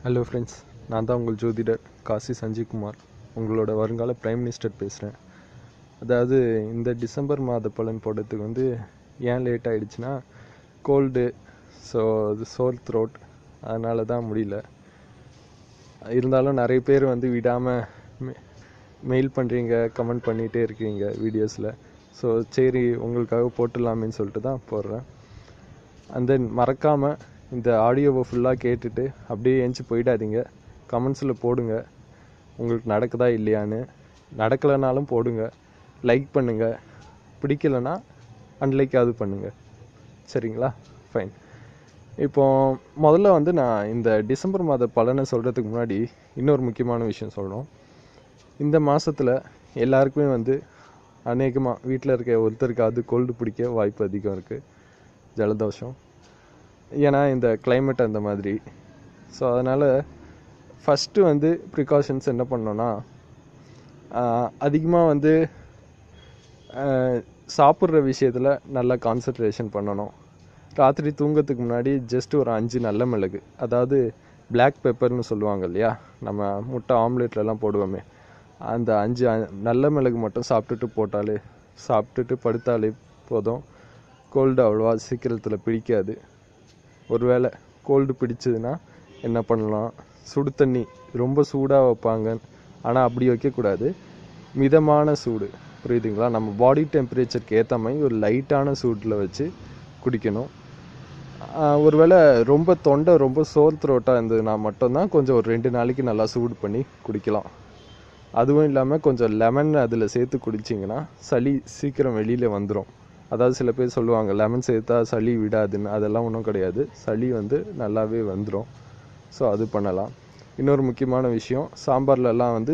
Hello friends, நான் தான் உங்கள் ஜோதிடர் காசி சஞ்சய்குமார். உங்களோட வருங்கால பிரைம் மினிஸ்டர் பேசுகிறேன். அதாவது இந்த டிசம்பர் மாத பலன் போடுறதுக்கு ஏன் லேட் ஆகிடுச்சுன்னா கோல்டு, ஸோ அது சோர் த்ரோட், அதனால தான் முடியல. இருந்தாலும் நிறைய பேர் விடாமல் மெயில் பண்ணுறீங்க, கமெண்ட் பண்ணிகிட்டே இருக்கீங்க வீடியோஸில். ஸோ சரி, உங்களுக்காக போட்டுடலாமேன்னு சொல்லிட்டு தான் போடுறேன். அண்ட் தென் மறக்காமல் இந்த ஆடியோவை ஃபுல்லாக கேட்டுட்டு அப்படியே ஏஞ்சி போயிடாதீங்க. கமெண்ட்ஸில் போடுங்க உங்களுக்கு நடக்குதா இல்லையான்னு. நடக்கலைனாலும் போடுங்க, லைக் பண்ணுங்கள், பிடிக்கலைன்னா அன்லைக்காவது பண்ணுங்கள். சரிங்களா? ஃபைன். இப்போ முதல்ல நான் இந்த டிசம்பர் மாத பலனை சொல்கிறதுக்கு முன்னாடி இன்னொரு முக்கியமான விஷயம் சொல்லணும். இந்த மாதத்தில் எல்லாருக்குமே அநேகமாக வீட்டில் இருக்க ஒருத்தருக்காவது கோல்டு பிடிக்க வாய்ப்பு அதிகம் இருக்குது, ஜலதோஷம். ஏன்னா இந்த கிளைமேட் அந்த மாதிரி. ஸோ அதனால் ஃபஸ்ட்டு ப்ரிகாஷன்ஸ் என்ன பண்ணோன்னா, அதிகமாக சாப்பிட்ற விஷயத்தில் நல்லா கான்சன்ட்ரேஷன் பண்ணணும். ராத்திரி தூங்கிறதுக்கு முன்னாடி ஜஸ்ட் ஒரு 5 நல்ல மிளகு, அதாவது பிளாக் பெப்பர்னு சொல்லுவாங்க இல்லையா, நம்ம முட்டை ஆம்லேட்லலாம் போடுவோமே, அந்த 5 நல்ல மிளகு மட்டும் சாப்பிட்டுட்டு படுத்தாலே போதும். கோல்டு அவ்வளோவா சீக்கிரத்தில் பிடிக்காது. ஒருவேளை கோல்டு பிடிச்சதுன்னா என்ன பண்ணலாம், சுடு தண்ணி ரொம்ப சூடாக வைப்பாங்க, ஆனால் அப்படி வைக்கக்கூடாது. மிதமான சூடு, புரியுதுங்களா? நம்ம பாடி டெம்பரேச்சருக்கு ஏற்ற மாதிரி ஒரு லைட்டான சூட்டில் வச்சு குடிக்கணும். ஒருவேளை ரொம்ப தொண்டை ரொம்ப சோர் த்ரோட்டாக இருந்ததுன்னா மட்டும்தான் கொஞ்சம் ஒரு 2 நாளைக்கு நல்லா சூடு பண்ணி குடிக்கலாம். அதுவும் இல்லாமல் கொஞ்சம் லெமன் அதில் சேர்த்து குடிச்சிங்கன்னா சளி சீக்கிரம் வெளியில் வந்துடும். அதாவது சில பேர் சொல்லுவாங்க லெமன் சேர்த்தா சளி விடாதுன்னு, அதெல்லாம் ஒன்றும் கிடையாது. சளி நல்லாவே வந்துடும். ஸோ அது பண்ணலாம். இன்னொரு முக்கியமான விஷயம், சாம்பார்லலாம்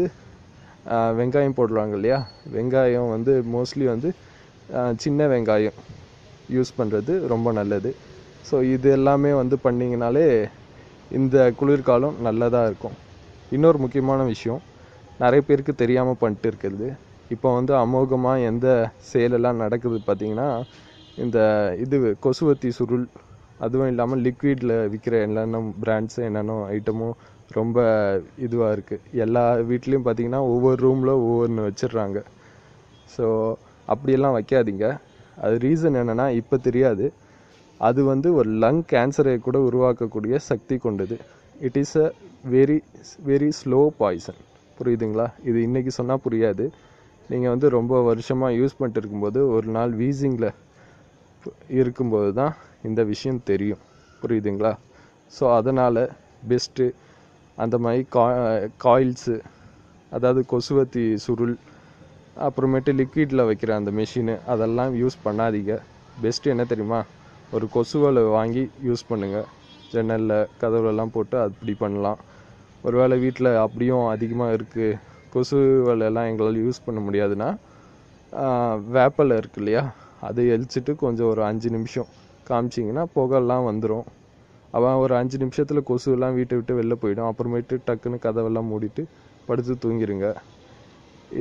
வெங்காயம் போடுறாங்க இல்லையா, வெங்காயம் மோஸ்ட்லி சின்ன வெங்காயம் யூஸ் பண்ணுறது ரொம்ப நல்லது. ஸோ இது எல்லாமே பண்ணிங்கனாலே இந்த குளிர்காலம் நல்லதாக இருக்கும். இன்னொரு முக்கியமான விஷயம், நிறைய பேருக்கு தெரியாமல் பண்ணிட்டு இருக்கிறது, இப்போ அமோகமாக எந்த சேலெல்லாம் நடக்குது பார்த்திங்கன்னா, இந்த கொசுவத்தி சுருள், அதுவும் இல்லாமல் லிக்விடில் விற்கிற என்னென்ன பிராண்ட்ஸு என்னென்ன ஐட்டமும் ரொம்ப இதுவாக இருக்குது. எல்லா வீட்லேயும் பார்த்திங்கன்னா ஒவ்வொரு ரூமில் ஒவ்வொன்று வச்சிடுறாங்க. ஸோ அப்படியெல்லாம் வைக்காதீங்க. அது ரீசன் என்னென்னா இப்போ தெரியாது, அது ஒரு லங் கேன்சரை கூட உருவாக்கக்கூடிய சக்தி கொண்டது. It is a very very slow poison. புரியுதுங்களா? இது இன்றைக்கி சொன்னால் புரியாது. நீங்கள் ரொம்ப வருஷமாக யூஸ் பண்ணிட்டு இருக்கும்போது ஒரு நாள் வீசிங்கில் இருக்கும்போது தான் இந்த விஷயம் தெரியும். புரியுதுங்களா? ஸோ அதனால் பெஸ்ட்டு அந்த மாதிரி காயில்ஸு, அதாவது கொசுவத்தி சுருள், அப்புறமேட்டு லிக்விடில் வைக்கிற அந்த மெஷினு, அதெல்லாம் யூஸ் பண்ணாதீங்க. பெஸ்ட்டு என்ன தெரியுமா, ஒரு கொசுவலை வாங்கி யூஸ் பண்ணுங்கள். ஜன்னலில் கதவுலலாம் போட்டு அப்படி பண்ணலாம். ஒருவேளை வீட்டில் அப்படியும் அதிகமாக இருக்குது, கொசு வலையெல்லாம் எங்களால் யூஸ் பண்ண முடியாதுன்னா, வேப்பலை இருக்கு இல்லையா, அதை எரிச்சிட்டு கொஞ்சம் ஒரு 5 நிமிஷம் காமிச்சிங்கன்னா புகைலாம் வந்துடும். அவன் ஒரு 5 நிமிஷத்தில் கொசுவெல்லாம் வீட்டை விட்டு வெளில போயிடும். அப்புறமேட்டு டக்குன்னு கதவெல்லாம் மூடிட்டு படுத்து தூங்கிடுங்க.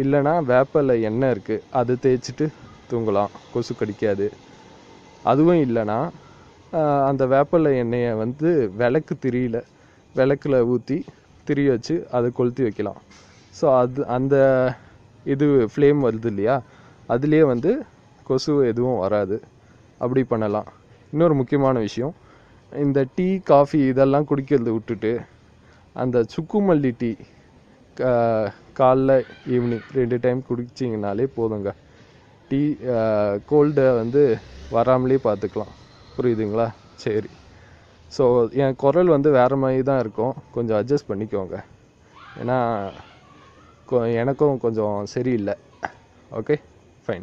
இல்லைனா வேப்பலை எண்ணெய் இருக்குது, அதை தேய்ச்சிட்டு தூங்கலாம், கொசு கடிக்காது. அதுவும் இல்லைனா அந்த வேப்பலை எண்ணெயை விளக்கு விளக்கில் ஊற்றி திரி வச்சு அதை கொளுத்தி வைக்கலாம். ஸோ அந்த இது ஃப்ளேம் வருது இல்லையா, அதுலேயே கொசு எதுவும் வராது. அப்படி பண்ணலாம். இன்னொரு முக்கியமான விஷயம், இந்த டீ காஃபி இதெல்லாம் குடிக்கிறத விட்டுட்டு அந்த சுக்குமல்லி டீ காலைல ஈவினிங் 2 டைம் குடிச்சிங்கனாலே போதுங்க. டீ கோல்டை வராமலே பார்த்துக்கலாம். புரியுதுங்களா? சரி. ஸோ என் குரல் வேறு மாதிரி தான் இருக்கும், கொஞ்சம் அட்ஜஸ்ட் பண்ணிக்கோங்க. ஏன்னா எனக்கும் கொஞ்சம் சரியில்லை. Okay, fine.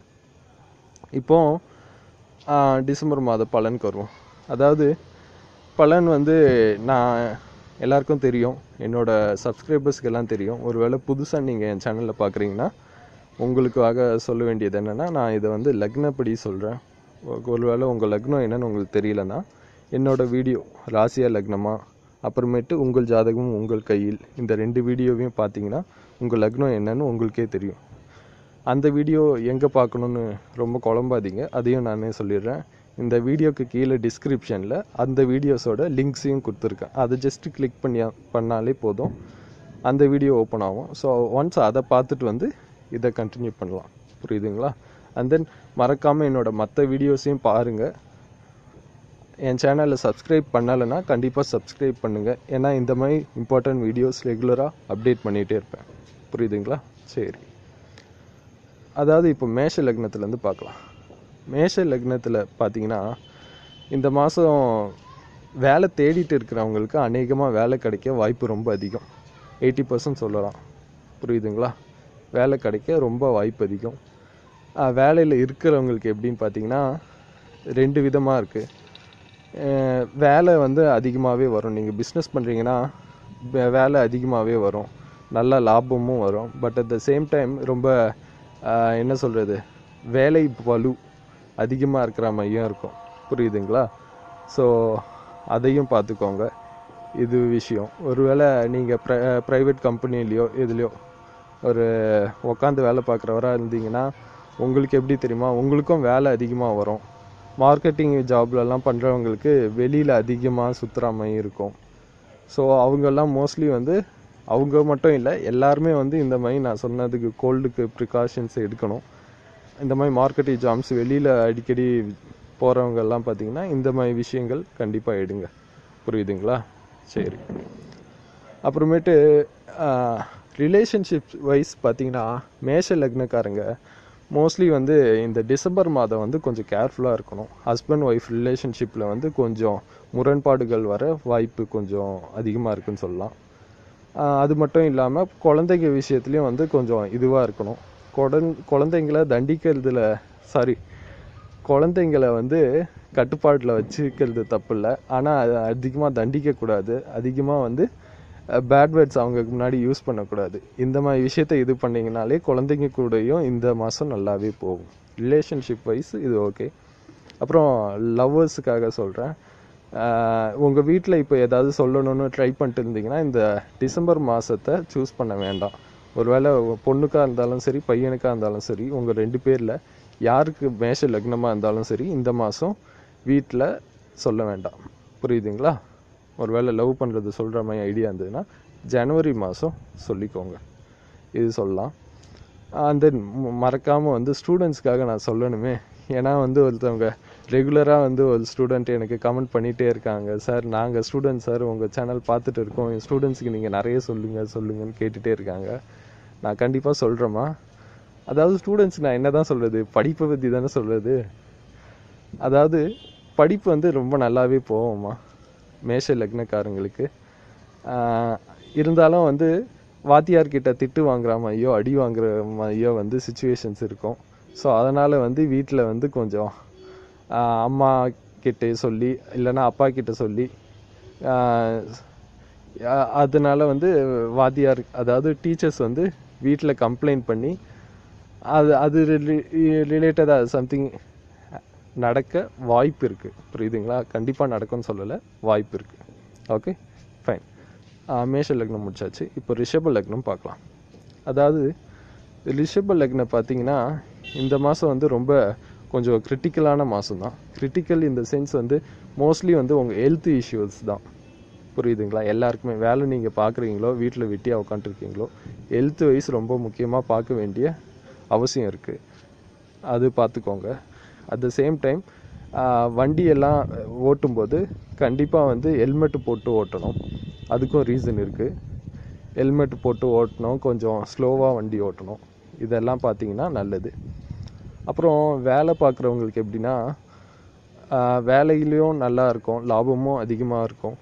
இப்போது டிசம்பர் மாத பலனுக்கு வருவோம். அதாவது பலன் நான் எல்லாருக்கும் தெரியும், என்னோடய சப்ஸ்கிரைபர்ஸ்க்கு எல்லாம் தெரியும். ஒருவேளை புதுசாக நீங்கள் என் சேனலில் பார்க்குறீங்கன்னா உங்களுக்காக சொல்ல வேண்டியது என்னென்னா, நான் இதை லக்னப்படி சொல்கிறேன். ஒருவேளை உங்கள் லக்னம் என்னென்னு உங்களுக்கு தெரியலன்னா, என்னோடய வீடியோ ராசியா லக்னமா, அப்புறமேட்டு உங்கள் ஜாதகம் உங்கள் கையில், இந்த 2 வீடியோவையும் பார்த்தீங்கன்னா உங்கள் லக்னம் என்னன்னு உங்களுக்கே தெரியும். அந்த வீடியோ எங்கே பார்க்கணுன்னு ரொம்ப குழம்பாதீங்க, அதையும் நானே சொல்லிடுறேன். இந்த வீடியோக்கு கீழே டிஸ்கிரிப்ஷனில் அந்த வீடியோஸோட லிங்க்ஸையும் கொடுத்துருக்கேன். அதை ஜஸ்ட்டு கிளிக் பண்ணாலே போதும், அந்த வீடியோ ஓப்பன் ஆகும். ஸோ ஒன்ஸ் அதை பார்த்துட்டு வந்து இதை கண்டினியூ பண்ணலாம். புரியுதுங்களா? அண்ட் தென் மறக்காமல் என்னோடய மற்ற வீடியோஸையும் பாருங்கள். என் சேனலில் சப்ஸ்கிரைப் பண்ணலைன்னா கண்டிப்பாக சப்ஸ்கிரைப் பண்ணுங்கள். ஏன்னா இந்த மாதிரி இம்பார்ட்டன்ட் வீடியோஸ் ரெகுலராக அப்டேட் பண்ணிகிட்டே இருப்பேன். புரியுதுங்களா? சரி, அதாவது இப்போ மேஷ லக்னத்துலேருந்து பார்க்கலாம். மேஷ லக்னத்தில் பார்த்தீங்கன்னா இந்த மாதம் வேலை தேடிட்டு இருக்கிறவங்களுக்கு அநேகமாக வேலை கிடைக்க வாய்ப்பு ரொம்ப அதிகம். 80% சொல்லலாம். புரியுதுங்களா? வேலை கிடைக்க ரொம்ப வாய்ப்பு அதிகம். வேலையில் இருக்கிறவங்களுக்கு எப்படின்னு பார்த்தீங்கன்னா 2 விதமாக இருக்குது. வேலை வந்து அதிகமாகவே வரும். நீங்கள் பிஸ்னஸ் பண்ணுறீங்கன்னா வேலை அதிகமாகவே வரும், நல்ல லாபமும் வரும். But at the same time ரொம்ப என்ன சொல்கிறது, வேலை பளு அதிகமாக இருக்கிற மாதிரியும் இருக்கும். புரியுதுங்களா? ஸோ அதையும் பார்த்துக்கோங்க. இது விஷயம். ஒருவேளை நீங்கள் ப்ரைவேட் கம்பெனிலேயோ இதுலேயோ ஒரு உட்காந்து வேலை பார்க்குறவராக இருந்தீங்கன்னா உங்களுக்கு எப்படி தெரியுமா, உங்களுக்கும் வேலை அதிகமாக வரும். மார்க்கெட்டிங் ஜாப்லலாம் பண்ணுறவங்களுக்கு வெளியில் அதிகமாக சுற்றுற மாதிரி இருக்கும். ஸோ அவங்கெல்லாம் மோஸ்ட்லி வந்து, அவங்க மட்டும் இல்லை எல்லாருமே வந்து இந்த மாதிரி நான் சொன்னதுக்கு கோல்டுக்கு ப்ரிகாஷன்ஸ் எடுக்கணும். இந்த மாதிரி மார்க்கெட்டிங் ஜாப்ஸ் வெளியில் அடிக்கடி போகிறவங்கெல்லாம் பார்த்திங்கன்னா இந்த மாதிரி விஷயங்கள் கண்டிப்பாக எடுங்க. புரியுதுங்களா? சரி, அப்புறமேட்டு ரிலேஷன்ஷிப் வைஸ் பார்த்திங்கன்னா மேஷ லக்னக்காரங்க மோஸ்ட்லி வந்து இந்த டிசம்பர் மாதம் வந்து கொஞ்சம் கேர்ஃபுல்லாக இருக்கணும். ஹஸ்பண்ட் ஒய்ஃப் ரிலேஷன்ஷிப்பில் வந்து கொஞ்சம் முரண்பாடுகள் வர வாய்ப்பு கொஞ்சம் அதிகமாக இருக்குன்னு சொல்லலாம். அது மட்டும் இல்லாமல் குழந்தைங்க விஷயத்துலேயும் வந்து கொஞ்சம் இதுவாக இருக்கணும். குழந்தைங்களை தண்டிக்கிறதுல குழந்தைங்களை வந்து கட்டுப்பாட்டில் வச்சுக்கிறது தப்பு இல்லை, ஆனால் அது அதிகமாக தண்டிக்கக்கூடாது. அதிகமாக வந்து பேட் வேர்ட்ஸ் அவங்களுக்கு முன்னாடி யூஸ் பண்ணக்கூடாது. இந்த மாதிரி விஷயத்தை இது பண்ணிங்கனாலே குழந்தைங்க கூடயும் இந்த மாதம் நல்லாவே போகும். ரிலேஷன்ஷிப் வைஸ் இது ஓகே. அப்புறம் லவ்வர்ஸுக்காக சொல்கிறேன், உங்கள் வீட்டில் இப்போ ஏதாவது சொல்லணும்னு ட்ரை பண்ணிட்டு இருந்தீங்கன்னா இந்த டிசம்பர் மாதத்தை சூஸ் பண்ண வேண்டாம். ஒருவேளை பொண்ணுக்காக இருந்தாலும் சரி பையனுக்காக இருந்தாலும் சரி, உங்கள் 2 பேரில் யாருக்கு மேஷ லக்னமாக இருந்தாலும் சரி இந்த மாதம் வீட்டில் சொல்ல வேண்டாம். புரியுதுங்களா? ஒருவேளை லவ் பண்ணுறது சொல்கிற மாதிரி ஐடியா இருந்ததுன்னா ஜனவரி மாதம் சொல்லிக்கோங்க, இது சொல்லலாம். அண்ட் தென் மறக்காமல் வந்து ஸ்டூடெண்ட்ஸ்க்காக நான் சொல்லணுமே, ஏன்னா வந்து ஒருத்தவங்க ரெகுலராக வந்து ஒரு ஸ்டூடெண்ட் எனக்கு கமெண்ட் பண்ணிகிட்டே இருக்காங்க, சார் நாங்கள் ஸ்டூடெண்ட் சார் உங்கள் சேனல் பார்த்துட்டு இருக்கோம், என் ஸ்டூடெண்ட்ஸுக்கு நீங்கள் நிறைய சொல்லுங்கன்னு கேட்டுகிட்டே இருக்காங்க. நான் கண்டிப்பாக சொல்கிறேம்மா. அதாவது ஸ்டூடெண்ட்ஸ்க்கு நான் என்ன தான் சொல்கிறது, படிப்பை பற்றி தானே சொல்கிறது. அதாவது படிப்பு வந்து ரொம்ப நல்லாவே போவோம்மா மேஷ லக்னக்காரங்களுக்கு. இருந்தாலும் வந்து வாத்தியார்கிட்ட திட்டு வாங்குற மாதிரியோ அடி வாங்குற மாதிரியோ வந்து சிச்சுவேஷன்ஸ் இருக்கும். ஸோ அதனால் வந்து வீட்டில் வந்து கொஞ்சம் அம்மா கிட்டே சொல்லி இல்லைன்னா அப்பா கிட்ட சொல்லி, அதனால வந்து வாத்தியார் அதாவது டீச்சர்ஸ் வந்து வீட்டில் கம்ப்ளைண்ட் பண்ணி அது ரிலேட்டடாக சம்திங் நடக்க வாய்ப்பு இருக்குது. புரியுதுங்களா? கண்டிப்பாக நடக்கும்னு சொல்லலை, வாய்ப்பு இருக்குது. Okay fine. மேஷ லக்னம் முடிச்சாச்சு. இப்போ ரிஷப லக்னம் பார்க்கலாம். அதாவது ரிஷப லக்னம் பார்த்தீங்கன்னா இந்த மாதம் வந்து ரொம்ப கொஞ்சம் கிரிட்டிக்கலான மாதம் தான். கிரிட்டிக்கல் இந்த சென்ஸ் வந்து மோஸ்ட்லி வந்து உங்கள் ஹெல்த் இஷ்யூஸ் தான். புரியுதுங்களா? எல்லாருக்குமே வேலை நீங்கள் பார்க்குறீங்களோ வீட்டில் வெட்டியாக உட்காந்துருக்கீங்களோ ஹெல்த் வைஸ் ரொம்ப முக்கியமாக பார்க்க வேண்டிய அவசியம் இருக்குது. அது பார்த்துக்கோங்க. அட் த சேம் டைம் வண்டியெல்லாம் ஓட்டும்போது கண்டிப்பாக வந்து ஹெல்மெட்டு போட்டு ஓட்டணும். அதுக்கும் ரீசன் இருக்குது. ஹெல்மெட் போட்டு ஓட்டணும், கொஞ்சம் ஸ்லோவாக வண்டி ஓட்டணும். இதெல்லாம் பார்த்திங்கன்னா நல்லது. அப்புறம் வேலை பார்க்குறவங்களுக்கு எப்படின்னா வேலையிலையும் நல்லா இருக்கும், லாபமும் அதிகமாக இருக்கும்.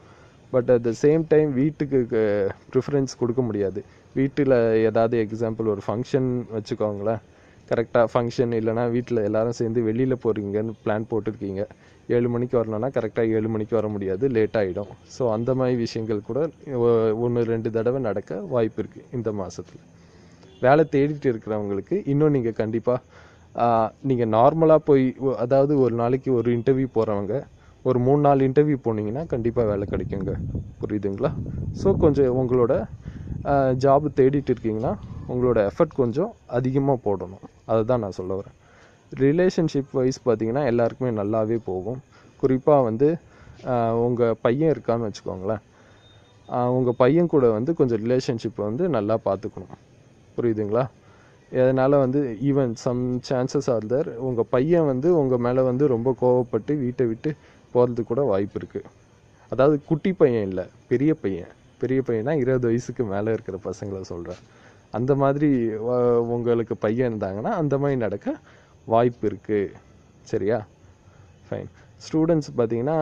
But at the same time வீட்டுக்கு ப்ரிஃபரன்ஸ் கொடுக்க முடியாது. வீட்டில் ஏதாவது எக்ஸாம்பிள் ஒரு ஃபங்க்ஷன் வச்சுக்கோங்களேன், கரெக்டாக ஃபங்க்ஷன் இல்லைனா வீட்டில் எல்லோரும் சேர்ந்து வெளியில் போகிறீங்கன்னு பிளான் போட்டிருக்கீங்க, 7 மணிக்கு வரணுன்னா கரெக்டாக 7 மணிக்கு வர முடியாது, லேட் ஆகிடும். ஸோ அந்த மாதிரி விஷயங்கள் கூட 1-2 தடவை நடக்க வாய்ப்பு இருக்குது இந்த மாதத்தில். வேலை தேடிட்டு இருக்கிறவங்களுக்கு இன்னும் நீங்கள் கண்டிப்பாக நீங்கள் நார்மலாக போய், அதாவது ஒரு நாளைக்கு ஒரு இன்டர்வியூ போகிறவங்க ஒரு 3-4 இன்டர்வியூ போனீங்கன்னா கண்டிப்பாக வேலை கிடைக்குங்க. புரியுதுங்களா? ஸோ கொஞ்சம் உங்களோட ஜாப் தேடிட்டு இருக்கீங்கன்னா உங்களோட எஃபர்ட் கொஞ்சம் அதிகமாக போடணும். அதை தான் நான் சொல்ல வரேன். ரிலேஷன்ஷிப் வைஸ் பார்த்தீங்கன்னா எல்லாருக்குமே நல்லாவே போகும். குறிப்பாக வந்து உங்கள் பையன் இருக்கான்னு வச்சுக்கோங்களேன். உங்கள் பையன் கூட வந்து கொஞ்சம் ரிலேஷன்ஷிப்பை வந்து நல்லா பார்த்துக்கணும். புரியுதுங்களா? அதனால் வந்து even some chances are there உங்கள் பையன் வந்து உங்கள் மேலே வந்து ரொம்ப கோவப்பட்டு வீட்டை விட்டு போகிறதுக்கு கூட வாய்ப்பு இருக்குது. அதாவது குட்டி பையன் இல்லை, பெரிய பையன். பெரிய பையனா 20 வயசுக்கு மேலே இருக்கிற பசங்களை சொல்கிறேன். அந்த மாதிரி உங்களுக்கு பையன் இருந்தாங்கன்னா அந்த மாதிரி நடக்க வாய்ப்பு இருக்குது. சரியா? ஃபைன். ஸ்டூடெண்ட்ஸ் பார்த்தீங்கன்னா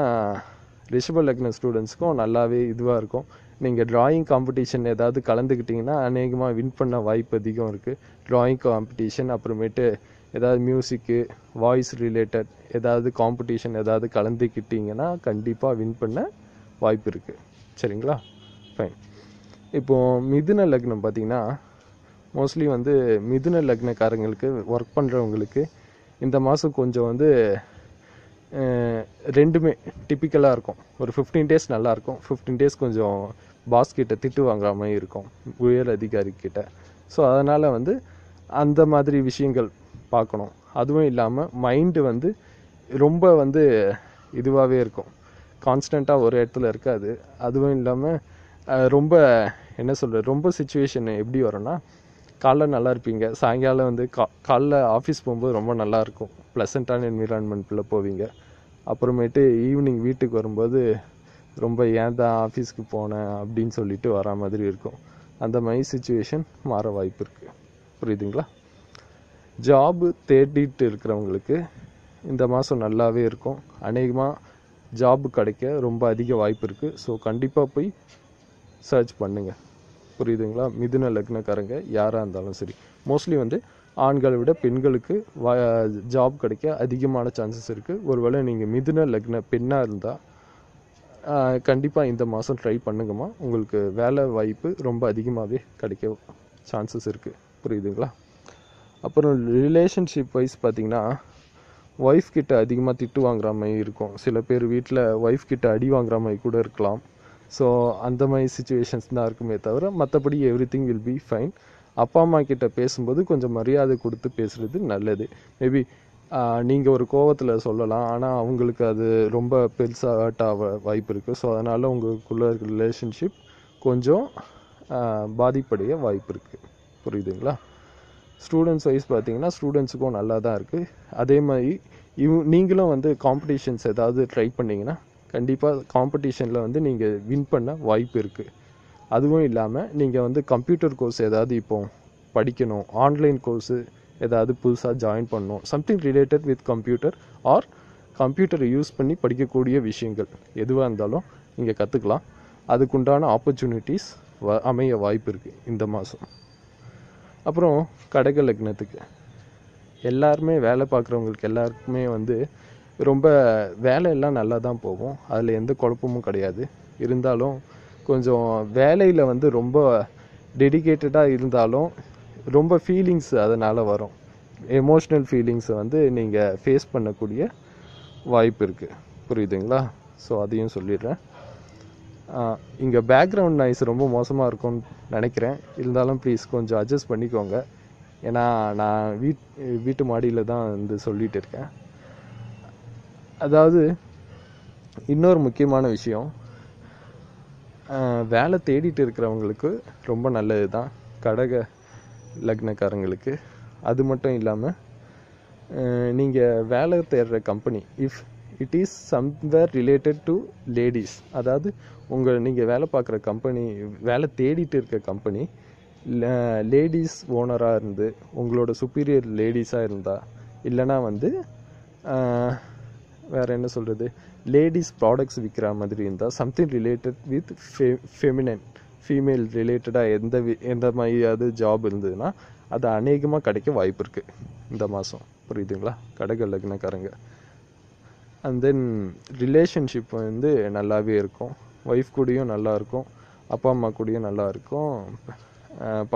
ரிஷப லக்ன ஸ்டூடெண்ட்ஸ்க்கும் நல்லாவே இதுவாக இருக்கும். நீங்கள் ட்ராயிங் காம்படிஷன் ஏதாவது கலந்துக்கிட்டிங்கன்னா அநேகமாக வின் பண்ண வாய்ப்பு அதிகம் இருக்குது. ட்ராயிங் காம்படிஷன், அப்புறமேட்டு ஏதாவது மியூசிக்கு, வாய்ஸ் ரிலேட்டட் ஏதாவது காம்படிஷன் ஏதாவது கலந்துக்கிட்டிங்கன்னா கண்டிப்பாக வின் பண்ண வாய்ப்பு இருக்குது. சரிங்களா? ஃபைன். இப்போது மிதுன லக்னம் பார்த்திங்கன்னா மோஸ்ட்லி வந்து மிதுன லக்னக்காரங்களுக்கு ஒர்க் பண்ணுறவங்களுக்கு இந்த மாதம் கொஞ்சம் வந்து ரெண்டுமே டிப்பிக்கலாக இருக்கும். ஒரு 15 டேஸ் நல்லாயிருக்கும், 15 டேஸ் கொஞ்சம் பாஸ் கிட்ட திட்டு வாங்குற மாதிரி இருக்கும், உயர் அதிகாரிக்கிட்ட. ஸோ அதனால் வந்து அந்த மாதிரி விஷயங்கள் பார்க்கணும். அதுவும் இல்லாமல் மைண்டு வந்து ரொம்ப வந்து இதுவாகவே இருக்கும், கான்ஸ்டண்ட்டாக ஒரு இடத்துல இருக்காது. அதுவும் இல்லாமல் ரொம்ப என்ன சொல்கிறது, ரொம்ப சுச்சுவேஷன் எப்படி வரும்னா, காலைல நல்லா இருப்பீங்க, சாயங்காலம் வந்து காலைல ஆஃபீஸ் போகும்போது ரொம்ப நல்லாயிருக்கும், ப்ளசண்ட்டான என்விரான்மெண்ட்டில் போவீங்க. அப்புறமேட்டு ஈவினிங் வீட்டுக்கு வரும்போது ரொம்ப ஏன் தான் ஆஃபீஸ்க்கு போனேன் அப்படின்னு சொல்லிட்டு வரா மாதிரி இருக்கும். அந்த மாதிரி சுச்சுவேஷன் மாற வாய்ப்பு இருக்குது. புரியுதுங்களா? ஜாபு தேடிட்டு இருக்கிறவங்களுக்கு இந்த மாதம் நல்லாவே இருக்கும். அநேகமாக ஜாபு கிடைக்க ரொம்ப அதிக வாய்ப்பு இருக்குது. ஸோ கண்டிப்பாக போய் சர்ச் பண்ணுங்கள். புரியுதுங்களா? மிதுன லக்னக்காரங்க யாராக இருந்தாலும் சரி, மோஸ்ட்லி வந்து ஆண்களை விட பெண்களுக்கு ஜாப் கிடைக்க அதிகமான சான்சஸ் இருக்குது. ஒருவேளை நீங்கள் மிதுன லக்ன பெண்ணாக இருந்தால் கண்டிப்பாக இந்த மாதம் ட்ரை பண்ணுங்கம்மா. உங்களுக்கு வேலை வாய்ப்பு ரொம்ப அதிகமாகவே கிடைக்க சான்சஸ் இருக்குது. புரியுதுங்களா? அப்புறம் ரிலேஷன்ஷிப் வைஸ் பார்த்திங்கன்னா ஒய்ஃப் கிட்ட அதிகமாக திட்டு வாங்குற மாதிரி இருக்கும். சில பேர் வீட்டில் ஒய்ஃப் கிட்ட அடி வாங்குற மாதிரி கூட இருக்கலாம். ஸோ அந்த மாதிரி சுச்சுவேஷன்ஸ் தான் இருக்குமே தவிர மற்றபடி எவ்ரிதிங் வில் பி ஃபைன். அப்பா அம்மா கிட்ட பேசும்போது கொஞ்சம் மரியாதை கொடுத்து பேசுகிறது நல்லது. மேபி நீங்கள் ஒரு கோவத்தில் சொல்லலாம், ஆனால் அவங்களுக்கு அது ரொம்ப பெருசாக ஹர்ட் ஆக வாய்ப்பு இருக்குது. ஸோ அதனால் உங்களுக்குள்ள ரிலேஷன்ஷிப் கொஞ்சம் பாதிப்படைய வாய்ப்பு இருக்குது. புரியுதுங்களா? ஸ்டூடெண்ட்ஸ் வைஸ் பார்த்தீங்கன்னா ஸ்டூடெண்ட்ஸுக்கும் நல்லா தான் இருக்குது. அதே மாதிரி நீங்களும் வந்து காம்படிஷன்ஸ் ஏதாவது ட்ரை பண்ணிங்கன்னா கண்டிப்பாக காம்படிஷனில் வந்து நீங்கள் வின் பண்ண வாய்ப்பு இருக்குது. அதுவும் இல்லாமல் நீங்கள் வந்து கம்ப்யூட்டர் கோர்ஸ் ஏதாவது இப்போ படிக்கணும், ஆன்லைன் கோர்ஸு ஏதாவது புதுசாக ஜாயின் பண்ணணும், something related with computer or கம்ப்யூட்டரை யூஸ் பண்ணி படிக்கக்கூடிய விஷயங்கள் எதுவாக இருந்தாலும் நீங்கள் கற்றுக்கலாம். அதுக்குண்டான ஆப்பர்ச்சுனிட்டிஸ் அமைய வாய்ப்பு இருக்குது இந்த மாதம். அப்புறம் கடக லக்னத்துக்கு எல்லாருமே வேலை பார்க்குறவங்களுக்கு எல்லாருக்குமே வந்து ரொம்ப வேலையெல்லாம் நல்லா தான் போகும், அதில் எந்த குழப்பமும் கிடையாது. இருந்தாலும் கொஞ்சம் வேலையில் வந்து ரொம்ப டெடிகேட்டடாக இருந்தாலும் ரொம்ப ஃபீலிங்ஸ் அதனால் வரும். எமோஷ்னல் ஃபீலிங்ஸை வந்து நீங்கள் ஃபேஸ் பண்ணக்கூடிய வாய்ப்பு இருக்குது. புரியுதுங்களா? ஸோ அதையும் சொல்லிடுறேன். இங்கே பேக்ரவுண்ட் நாய்ஸ் ரொம்ப மோசமாக இருக்கும்னு நினைக்கிறேன். இருந்தாலும் ப்ளீஸ் கொஞ்சம் அட்ஜஸ்ட் பண்ணிக்கோங்க. ஏன்னா நான் வீட்டு மாடியில் தான் வந்து சொல்லிகிட்டு இருக்கேன். அதாவது இன்னொரு முக்கியமான விஷயம், வேலை தேடிட்டு இருக்கிறவங்களுக்கு ரொம்ப நல்லது தான் கடக லக்னக்காரங்களுக்கு. அது மட்டும் இல்லாமல் நீங்கள் வேலை தேடுற company if it is somewhere related to ladies, அதாவது நீங்கள் வேலை பார்க்குற கம்பெனி, வேலை தேடிட்டு இருக்க கம்பெனி லேடிஸ் ஓனராக இருந்து உங்களோட சுப்பீரியர் லேடிஸாக இருந்தால், இல்லைனா வந்து வேறு என்ன சொல்கிறது, லேடிஸ் ப்ராடக்ட்ஸ் விற்கிற மாதிரி இருந்தால், சம்திங் ரிலேட்டட் வித் ஃபீமேல் ரிலேட்டடாக எந்த மாதிரியாவது ஜாப் இருந்ததுன்னா அது அநேகமாக கிடைக்க வாய்ப்பு இருக்குது இந்த மாதம். புரியுதுங்களா? கடக லக்னக்காரங்க. அண்ட் தென் ரிலேஷன்ஷிப் வந்து நல்லாவே இருக்கும். ஒய்ஃப் கூடயும் நல்லாயிருக்கும், அப்பா அம்மா கூடயும் நல்லாயிருக்கும்,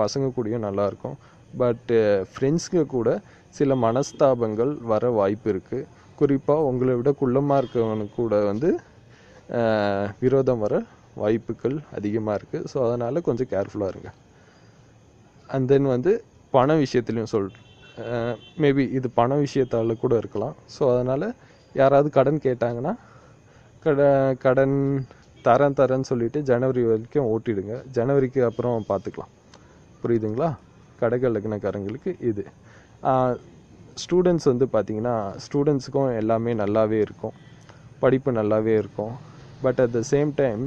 பசங்க கூடயும் நல்லாயிருக்கும். பட்டு ஃப்ரெண்ட்ஸுக்கு கூட சில மனஸ்தாபங்கள் வர வாய்ப்பு இருக்குது. குறிப்பாக உங்களை விட குள்ளமாக இருக்கவனுக்கு கூட வந்து விரோதம் வர வாய்ப்புகள் அதிகமாக இருக்குது. ஸோ அதனால் கொஞ்சம் கேர்ஃபுல்லாக இருங்க. அண்ட் தென் வந்து பண விஷயத்துலையும் மேபி இது பண விஷயத்தால் கூட இருக்கலாம். ஸோ அதனால் யாராவது கடன் கேட்டாங்கன்னா கடன் தரேன்னு சொல்லிவிட்டு ஜனவரி வரைக்கும் ஓட்டிடுங்க. ஜனவரிக்கு அப்புறம் பார்த்துக்கலாம். புரியுதுங்களா? கடக லக்னக்காரங்களுக்கு இது. ஸ்டூடெண்ட்ஸ் வந்து பார்த்திங்கன்னா ஸ்டூடெண்ட்ஸுக்கும் எல்லாமே நல்லாவே இருக்கும், படிப்பு நல்லாவே இருக்கும். But at the same time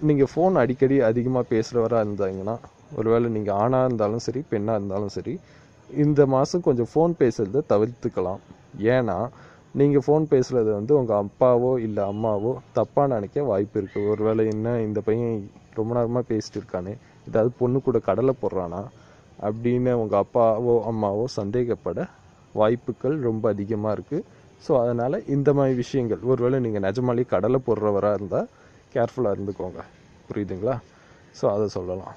நீங்கள் ஃபோன் அடிக்கடி அதிகமாக பேசுகிறவராக இருந்தாங்கன்னா, ஒருவேளை நீங்கள் ஆணாக இருந்தாலும் சரி பெண்ணாக இருந்தாலும் சரி, இந்த மாதம் கொஞ்சம் ஃபோன் பேசுகிறத தவிர்த்துக்கலாம். ஏன்னா நீங்கள் ஃபோன் பேசுகிறது வந்து உங்கள் அப்பாவோ இல்லை அம்மாவோ தப்பாக நினைக்க வாய்ப்பு இருக்குது. ஒருவேளை என்ன இந்த பையன் ரொம்ப நேரமாக பேசிட்டு இருக்கானே, ஏதாவது பொண்ணு கூட கடலை போடுறானா அப்படின்னு உங்கள் அப்பாவோ அம்மாவோ சந்தேகப்பட வாய்ப்புகள் ரொம்ப அதிகமாக இருக்குது. ஸோ அதனால் இந்த மாதிரி விஷயங்கள், ஒருவேளை நீங்கள் நிஜமாலே கடலை போடுறவராக இருந்தால் கேர்ஃபுல்லாக இருந்துக்கோங்க. புரியுதுங்களா? ஸோ அதை சொல்லலாம்.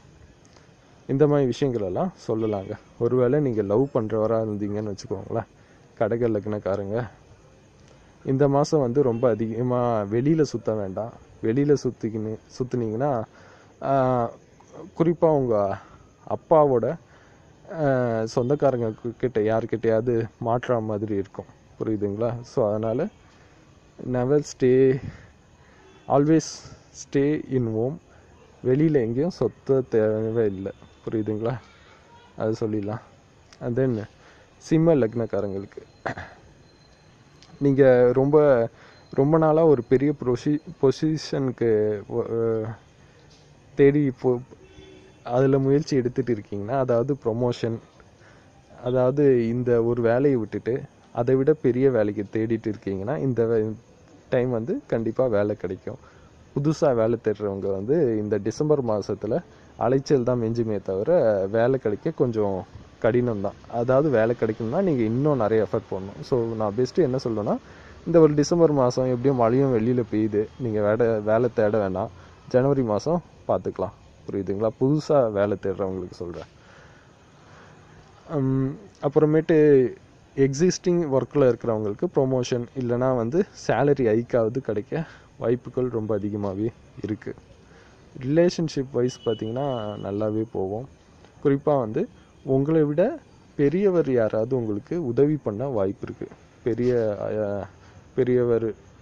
இந்த மாதிரி விஷயங்களெல்லாம் சொல்லலாங்க. ஒருவேளை நீங்கள் லவ் பண்ணுறவராக இருந்தீங்கன்னு வச்சுக்கோங்களேன், கடக லக்னக்காரங்க, இந்த மாதம் வந்து ரொம்ப அதிகமாக வெளியில் சுற்ற வேண்டாம். வெளியில் சுற்றுனீங்கன்னா குறிப்பாக உங்கள் அப்பாவோட சொந்தக்காரங்க கிட்ட யாருக்கிட்டையாவது மாற்றுற மாதிரி இருக்கும். புரியுதுங்களா? ஸோ அதனால் ஆல்வேஸ் ஸ்டே இன் ஹோம். வெளியில் எங்கேயும் சொத்த தேவையில்லை. புரியுதுங்களா? அது சொல்லிடலாம். அண்ட் தென் சிம்ம லக்னக்காரங்களுக்கு, நீங்கள் ரொம்ப நாளாக ஒரு பெரிய பொசிஷனுக்கு தேடி அதில் முயற்சி எடுத்துகிட்டு இருக்கீங்கன்னா, அதாவது ப்ரொமோஷன், அதாவது இந்த ஒரு வேலையை விட்டுட்டு அதை விட பெரிய வேலைக்கு தேடிட்டு இருக்கீங்கன்னா, இந்த டைம் வந்து கண்டிப்பாக வேலை கிடைக்கும். புதுசாக வேலை தேடுறவங்க வந்து இந்த டிசம்பர் மாதத்தில் அலைச்சல் தான் மிஞ்சுமே தவிர வேலை கிடைக்க கொஞ்சம் கடினம் தான். அதாவது வேலை கிடைக்கணும்னா நீங்கள் இன்னும் நிறைய எஃபர்ட் போடணும். ஸோ நான் பெஸ்ட்டு என்ன சொல்லுவேன்னா, இந்த ஒரு டிசம்பர் மாதம் எப்படியும் மழையும் வெளியில் பெய்யுது, நீங்கள் வேலை தேட வேண்டாம். ஜனவரி மாதம் பார்த்துக்கலாம். புரியுதுங்களா? புதுசாக வேலை தேடுறவங்களுக்கு சொல்கிறேன். அப்புறமேட்டு எக்ஸிஸ்டிங் ஒர்க்கில் இருக்கிறவங்களுக்கு ப்ரொமோஷன் இல்லைனா வந்து சேலரி ஹைக்காவது கிடைக்க வாய்ப்புகள் ரொம்ப அதிகமாகவே இருக்குது. ரிலேஷன்ஷிப் வைஸ் பார்த்திங்கன்னா நல்லாவே போவோம். குறிப்பாக வந்து உங்களை விட பெரியவர் யாராவது உங்களுக்கு உதவி பண்ண வாய்ப்பு இருக்குது.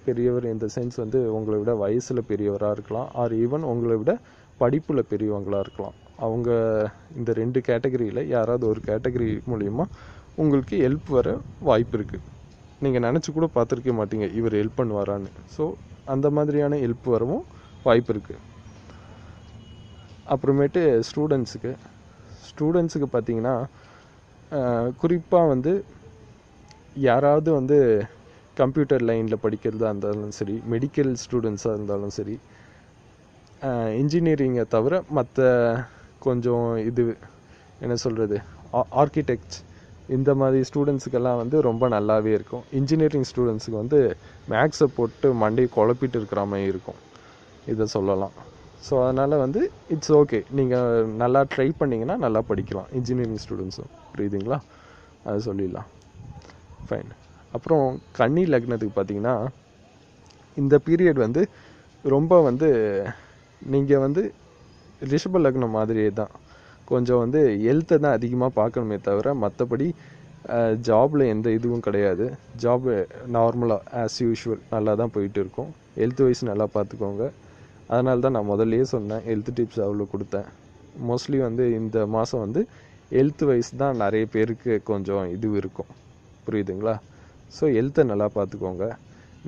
பெரியவர் இந்த சென்ஸ் வந்து உங்களை விட வயசில் பெரியவராக இருக்கலாம், ஆர் ஈவன் உங்களை விட படிப்பில் பெரியவங்களாக இருக்கலாம். அவங்க இந்த 2 கேட்டகரியில் யாராவது ஒரு கேட்டகரி மூலிமா உங்களுக்கு ஹெல்ப் வர வாய்ப்பு இருக்குது. நீங்கள் நினச்சி கூட பார்த்துருக்க மாட்டீங்க இவர் ஹெல்ப் பண்ணுவாரான்னு. ஸோ அந்த மாதிரியான ஹெல்ப் வரவும் வாய்ப்பு இருக்குது. அப்புறமேட்டு ஸ்டூடெண்ட்ஸுக்கு பார்த்திங்கன்னா குறிப்பாக வந்து யாராவது வந்து கம்ப்யூட்டர் லைனில் படிக்கிறதா இருந்தாலும் சரி, மெடிக்கல் ஸ்டூடெண்ட்ஸாக இருந்தாலும் சரி, இன்ஜினியரிங்கை தவிர மற்ற கொஞ்சம் இது என்ன சொல்கிறது, ஆர்கிடெக்ட்ஸ், இந்த மாதிரி ஸ்டூடெண்ட்ஸுக்கெல்லாம் வந்து ரொம்ப நல்லாவே இருக்கும். இன்ஜினியரிங் ஸ்டூடெண்ட்ஸுக்கு வந்து மேக்ஸை போட்டு மண்டையை குழப்பிட்டு இருக்கிற மாதிரி இருக்கும், இதை சொல்லலாம். ஸோ அதனால் வந்து இட்ஸ் ஓகே, நீங்கள் நல்லா ட்ரை பண்ணிங்கன்னா நல்லா படிக்கலாம் இன்ஜினியரிங் ஸ்டூடெண்ட்ஸும். புரியுதுங்களா? அதை சொல்லிடலாம். ஃபைன். அப்புறம் கன்னி லக்னத்துக்கு பார்த்திங்கன்னா இந்த பீரியட் வந்து ரொம்ப வந்து நீங்கள் வந்து ரிஷப லக்னம் மாதிரியே தான், கொஞ்சம் வந்து ஹெல்த்தை தான் அதிகமாக பார்க்கணுமே தவிர மற்றபடி ஜாபில் எந்த இதுவும் கிடையாது. ஜாப் நார்மலாக ஆஸ் யூஷுவல் நல்லா தான் போயிட்டு இருக்கும். ஹெல்த் வைஸ் நல்லா பார்த்துக்கோங்க. அதனால தான் நான் முதல்லையே சொன்னேன், ஹெல்த் டிப்ஸ் அவ்வளோ கொடுத்தேன். மோஸ்ட்லி வந்து இந்த மாதம் வந்து ஹெல்த் வைஸ் தான் நிறைய பேருக்கு கொஞ்சம் இது இருக்கும். புரியுதுங்களா? ஸோ ஹெல்த்தை நல்லா பார்த்துக்கோங்க.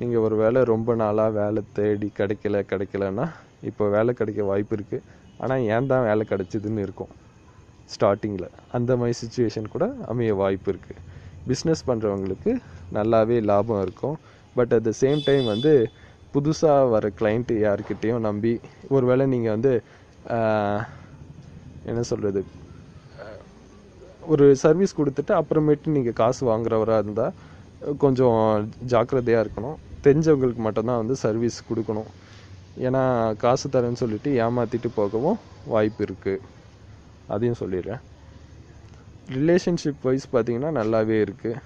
நீங்கள் ஒரு வேலை ரொம்ப நாளாக வேலை தேடி கிடைக்கலன்னா இப்போ வேலை கிடைக்க வாய்ப்பு இருக்குது. ஆனால் ஏன் தான் வேலை கிடைச்சிதுன்னு இருக்கும் ஸ்டார்டிங்கில். அந்த மாதிரி சுச்சுவேஷன் கூட அமைய வாய்ப்பு இருக்குது. பிஸ்னஸ் பண்ணுறவங்களுக்கு நல்லாவே லாபம் இருக்கும். But at the same time வந்து புதுசாக வர கிளைண்ட்டு யாருக்கிட்டேயும் நம்பி ஒரு வேளை நீங்கள் வந்து என்ன சொல்கிறது, ஒரு சர்வீஸ் கொடுத்துட்டு அப்புறமேட்டு நீங்கள் காசு வாங்குறவராக இருந்தால் கொஞ்சம் ஜாக்கிரதையாக இருக்கணும். தெரிஞ்சவங்களுக்கு மட்டும்தான் வந்து சர்வீஸ் கொடுக்கணும். ஏன்னா காசு தரேன்னு சொல்லிவிட்டு ஏமாற்றிட்டு போகவும் வாய்ப்பு இருக்குது. அதையும் சொல்லிடுறேன். ரிலேஷன்ஷிப் வைஸ் பார்த்திங்கன்னா நல்லாவே இருக்குது.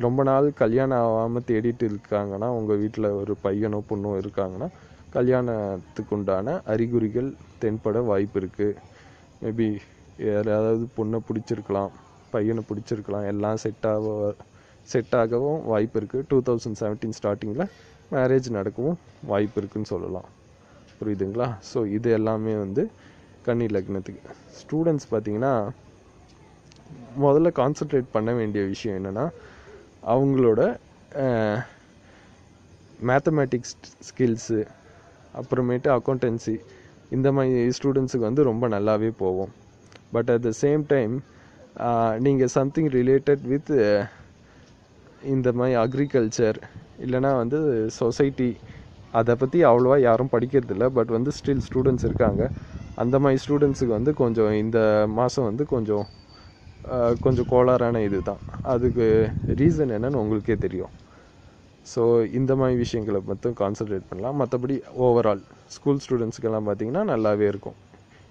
ரொம்ப நாள் கல்யாணம் ஆகாமல் தேடிட்டு இருக்காங்கன்னா, உங்கள் வீட்டில் ஒரு பையனோ பொண்ணோ இருக்காங்கன்னா கல்யாணத்துக்கு உண்டான அறிகுறிகள் தென்பட வாய்ப்பு இருக்குது. மேபி யாராவது பொண்ணை பிடிச்சிருக்கலாம், பையனை பிடிச்சிருக்கலாம், எல்லாம் செட் ஆகவும் வாய்ப்பு இருக்குது. 2017 ஸ்டார்டிங்கில் மேரேஜ் நடக்கவும் வாய்ப்பு இருக்குதுன்னு சொல்லலாம். புரியுதுங்களா? ஸோ இது எல்லாமே வந்து கன்னி லக்னத்துக்கு. ஸ்டூடெண்ட்ஸ் பார்த்திங்கன்னா முதல்ல கான்சன்ட்ரேட் பண்ண வேண்டிய விஷயம் என்னென்னா, அவங்களோட மேத்தமேட்டிக்ஸ் ஸ்கில்ஸு, அப்புறமேட்டு அக்கௌண்டன்சி, இந்த மாதிரி ஸ்டூடெண்ட்ஸுக்கு வந்து ரொம்ப நல்லாவே போகும். But at the same time நீங்கள் சம்திங் ரிலேட்டட் வித் இந்த மாதிரி அக்ரிகல்ச்சர் இல்லைனா வந்து சொசைட்டி, அதை பற்றி அவ்வளோவா யாரும் படிக்கிறதில்ல. பட் வந்து ஸ்டில் ஸ்டூடெண்ட்ஸ் இருக்காங்க. அந்த மாதிரி ஸ்டூடெண்ட்ஸுக்கு வந்து கொஞ்சம் இந்த மாதம் வந்து கொஞ்சம் கோளாறான இது தான். அதுக்கு ரீசன் என்னன்னு உங்களுக்கே தெரியும். ஸோ இந்த மாதிரி விஷயங்களை மட்டும் கான்சன்ட்ரேட் பண்ணலாம். மற்றபடி ஓவரால் ஸ்கூல் ஸ்டூடெண்ட்ஸுக்கெல்லாம் பார்த்திங்கன்னா நல்லாவே இருக்கும்.